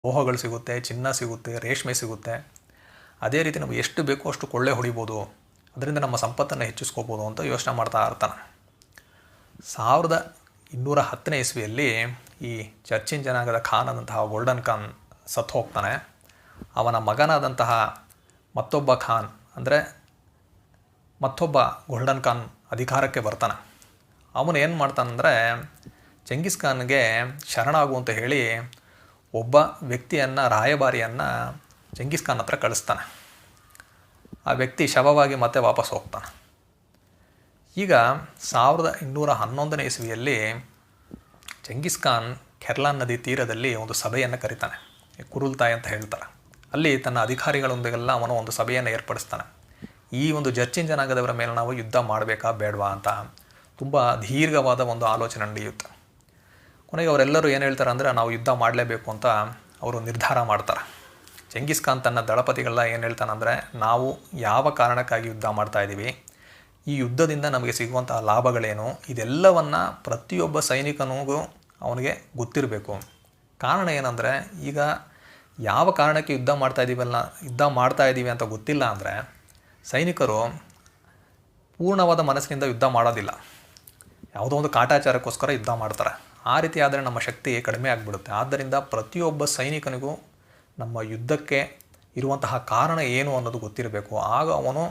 ಲೋಹಗಳು ಸಿಗುತ್ತೆ, ಚಿನ್ನ ಸಿಗುತ್ತೆ, ರೇಷ್ಮೆ ಸಿಗುತ್ತೆ. ಅದೇ ರೀತಿ ನಮಗೆ ಎಷ್ಟು ಬೇಕೋ ಅಷ್ಟು ಕೊಳ್ಳೆ ಹೊಡಿಬೋದು, ಅದರಿಂದ ನಮ್ಮ ಸಂಪತ್ತನ್ನು ಹೆಚ್ಚಿಸ್ಕೋಬೋದು ಅಂತ ಯೋಚನೆ ಮಾಡ್ತಾ ಇರ್ತಾನೆ. 1210ನೇ ಇಸ್ವಿಯಲ್ಲಿ ಈ ಚರ್ಚಿನ್ ಜನಾಂಗದ ಖಾನ್ ಆದಂತಹ ಗೋಲ್ಡನ್ ಖಾನ್ ಸತ್ತು ಹೋಗ್ತಾನೆ. ಅವನ ಮಗನಾದಂತಹ ಮತ್ತೊಬ್ಬ ಖಾನ್ ಅಂದರೆ ಮತ್ತೊಬ್ಬ ಗೋಲ್ಡನ್ ಖಾನ್ ಅಧಿಕಾರಕ್ಕೆ ಬರ್ತಾನೆ. ಅವನು ಏನು ಮಾಡ್ತಾನಂದರೆ ಚೆಂಗಿಸ್ ಖಾನ್ಗೆ ಶರಣಾಗು ಅಂತ ಹೇಳಿ ಒಬ್ಬ ವ್ಯಕ್ತಿಯನ್ನು, ರಾಯಭಾರಿಯನ್ನು ಚೆಂಗಿಸ್ ಖಾನ್ ಹತ್ರ ಕಳಿಸ್ತಾನೆ. ಆ ವ್ಯಕ್ತಿ ಶವವಾಗಿ ಮತ್ತೆ ವಾಪಸ್ ಹೋಗ್ತಾನೆ. ಈಗ 1211ನೇ ಇಸ್ವಿಯಲ್ಲಿ ಚೆಂಗಿಸ್ ಖಾನ್ ಕೆರ್ಲಾನ್ ನದಿ ತೀರದಲ್ಲಿ ಒಂದು ಸಭೆಯನ್ನು ಕರೀತಾನೆ. ಕುರುಲ್ತಾಯ್ ಅಂತ ಹೇಳ್ತಾರೆ. ಅಲ್ಲಿ ತನ್ನ ಅಧಿಕಾರಿಗಳೊಂದಿಗೆಲ್ಲ ಅವನು ಒಂದು ಸಭೆಯನ್ನು ಏರ್ಪಡಿಸ್ತಾನೆ. ಈ ಒಂದು ಚರ್ಚಿನ್ ಜನಾಂಗದವರ ಮೇಲೆ ನಾವು ಯುದ್ಧ ಮಾಡಬೇಕಾ ಬೇಡವಾ ಅಂತ ತುಂಬ ದೀರ್ಘವಾದ ಒಂದು ಆಲೋಚನೆ ನಡೆಯುತ್ತೆ. ಕೊನೆಗೆ ಅವರೆಲ್ಲರೂ ಏನು ಹೇಳ್ತಾರೆ ಅಂದರೆ ನಾವು ಯುದ್ಧ ಮಾಡಲೇಬೇಕು ಅಂತ ಅವರು ನಿರ್ಧಾರ ಮಾಡ್ತಾರೆ. ಚೆಂಗಿಸ್ ಖಾನ್ ತನ್ನ ದಳಪತಿಗಳೆಲ್ಲ ಏನು ಹೇಳ್ತಾನಂದರೆ, ನಾವು ಯಾವ ಕಾರಣಕ್ಕಾಗಿ ಯುದ್ಧ ಮಾಡ್ತಾಯಿದ್ದೀವಿ, ಈ ಯುದ್ಧದಿಂದ ನಮಗೆ ಸಿಗುವಂಥ ಲಾಭಗಳೇನು, ಇದೆಲ್ಲವನ್ನು ಪ್ರತಿಯೊಬ್ಬ ಸೈನಿಕನಿಗೂ ಅವನಿಗೆ ಗೊತ್ತಿರಬೇಕು. ಕಾರಣ ಏನಂದರೆ, ಈಗ ಯಾವ ಕಾರಣಕ್ಕೆ ಯುದ್ಧ ಮಾಡ್ತಾಯಿದ್ದೀವಿ ಅಂತ ಗೊತ್ತಿಲ್ಲ ಅಂದರೆ ಸೈನಿಕರು ಪೂರ್ಣವಾದ ಮನಸ್ಸಿನಿಂದ ಯುದ್ಧ ಮಾಡೋದಿಲ್ಲ. ಯಾವುದೋ ಒಂದು ಕಾಟಾಚಾರಕ್ಕೋಸ್ಕರ ಯುದ್ಧ ಮಾಡ್ತಾರೆ. ಆ ರೀತಿ ಆದರೆ ನಮ್ಮ ಶಕ್ತಿ ಕಡಿಮೆ ಆಗಿಬಿಡುತ್ತೆ. ಆದ್ದರಿಂದ ಪ್ರತಿಯೊಬ್ಬ ಸೈನಿಕನಿಗೂ ನಮ್ಮ ಯುದ್ಧಕ್ಕೆ ಇರುವಂತಹ ಕಾರಣ ಏನು ಅನ್ನೋದು ಗೊತ್ತಿರಬೇಕು. ಆಗ ಅವನು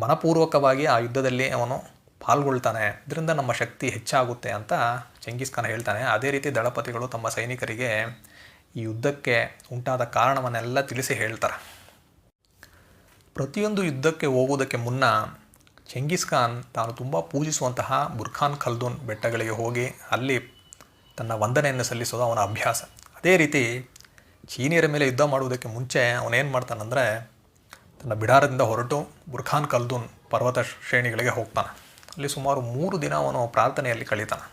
ಮನಪೂರ್ವಕವಾಗಿ ಆ ಯುದ್ಧದಲ್ಲಿ ಅವನು ಪಾಲ್ಗೊಳ್ತಾನೆ. ಇದರಿಂದ ನಮ್ಮ ಶಕ್ತಿ ಹೆಚ್ಚಾಗುತ್ತೆ ಅಂತ ಚೆಂಗಿಸ್ ಖಾನ್ ಹೇಳ್ತಾನೆ. ಅದೇ ರೀತಿ ದಳಪತಿಗಳು ತಮ್ಮ ಸೈನಿಕರಿಗೆ ಈ ಯುದ್ಧಕ್ಕೆ ಉಂಟಾದ ಕಾರಣವನ್ನೆಲ್ಲ ತಿಳಿಸಿ ಹೇಳ್ತಾರೆ. ಪ್ರತಿಯೊಂದು ಯುದ್ಧಕ್ಕೆ ಹೋಗುವುದಕ್ಕೆ ಮುನ್ನ ಚೆಂಗಿಸ್ ಖಾನ್ ತಾನು ತುಂಬ ಪೂಜಿಸುವಂತಹ ಬುರ್ಖಾನ್ ಖಲ್ದೂನ್ ಬೆಟ್ಟಗಳಿಗೆ ಹೋಗಿ ಅಲ್ಲಿ ತನ್ನ ವಂದನೆಯನ್ನು ಸಲ್ಲಿಸೋದು ಅವನ ಅಭ್ಯಾಸ. ಅದೇ ರೀತಿ ಚೀನಿಯರ ಮೇಲೆ ಯುದ್ಧ ಮಾಡುವುದಕ್ಕೆ ಮುಂಚೆ ಅವನೇನು ಮಾಡ್ತಾನಂದರೆ ತನ್ನ ಬಿಡಾರದಿಂದ ಹೊರಟು ಬುರ್ಖಾನ್ ಖಲ್ದೂನ್ ಪರ್ವತ ಶ್ರೇಣಿಗಳಿಗೆ ಹೋಗ್ತಾನೆ. ಅಲ್ಲಿ ಸುಮಾರು 3 ದಿನ ಅವನು ಪ್ರಾರ್ಥನೆಯಲ್ಲಿ ಕಳೀತಾನೆ.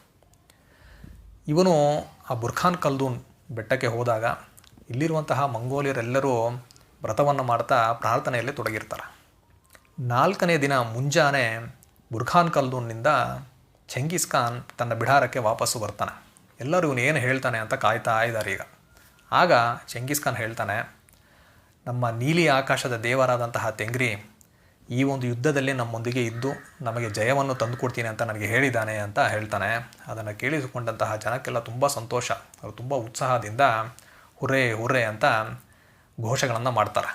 ಇವನು ಆ ಬುರ್ಖಾನ್ ಖಲ್ದೂನ್ ಬೆಟ್ಟಕ್ಕೆ ಹೋದಾಗ ಇಲ್ಲಿರುವಂತಹ ಮಂಗೋಲಿಯರೆಲ್ಲರೂ ವ್ರತವನ್ನು ಮಾಡ್ತಾ ಪ್ರಾರ್ಥನೆಯಲ್ಲಿ ತೊಡಗಿರ್ತಾರೆ. 4ನೇ ದಿನ ಮುಂಜಾನೆ ಬುರ್ಖಾನ್ ಖಲ್ದೂನ್ನಿಂದ ಚೆಂಗಿಸ್ ಖಾನ್ ತನ್ನ ಬಿಡಾರಕ್ಕೆ ವಾಪಸ್ಸು ಬರ್ತಾನೆ. ಎಲ್ಲರೂ ಇವನು ಏನು ಹೇಳ್ತಾನೆ ಅಂತ ಕಾಯ್ತಾ ಇದ್ದಾರೆ. ಈಗ ಆಗ ಚೆಂಗಿಸ್ ಖಾನ್ ಹೇಳ್ತಾನೆ, ನಮ್ಮ ನೀಲಿ ಆಕಾಶದ ದೇವರಾದಂತಹ ತೆಂಗ್ರಿ ಈ ಒಂದು ಯುದ್ಧದಲ್ಲಿ ನಮ್ಮೊಂದಿಗೆ ಇದ್ದು ನಮಗೆ ಜಯವನ್ನು ತಂದುಕೊಡ್ತೀನಿ ಅಂತ ನನಗೆ ಹೇಳಿದ್ದಾನೆ ಅಂತ ಹೇಳ್ತಾನೆ. ಅದನ್ನು ಕೇಳಿಸಿಕೊಂಡಂತಹ ಜನಕ್ಕೆಲ್ಲ ತುಂಬ ಸಂತೋಷ. ಅವರು ತುಂಬ ಉತ್ಸಾಹದಿಂದ ಹುರ್ರೇ ಹುರ್ರೇ ಅಂತ ಘೋಷಗಳನ್ನು ಮಾಡ್ತಾರೆ.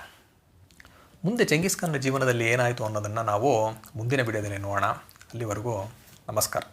ಮುಂದೆ ಚೆಂಗಿಸ್ ಖಾನ್ನ ಜೀವನದಲ್ಲಿ ಏನಾಯಿತು ಅನ್ನೋದನ್ನು ನಾವು ಮುಂದಿನ ವಿಡಿಯೋದಲ್ಲಿ ನೋಡೋಣ. ಅಲ್ಲಿವರೆಗೂ ನಮಸ್ಕಾರ.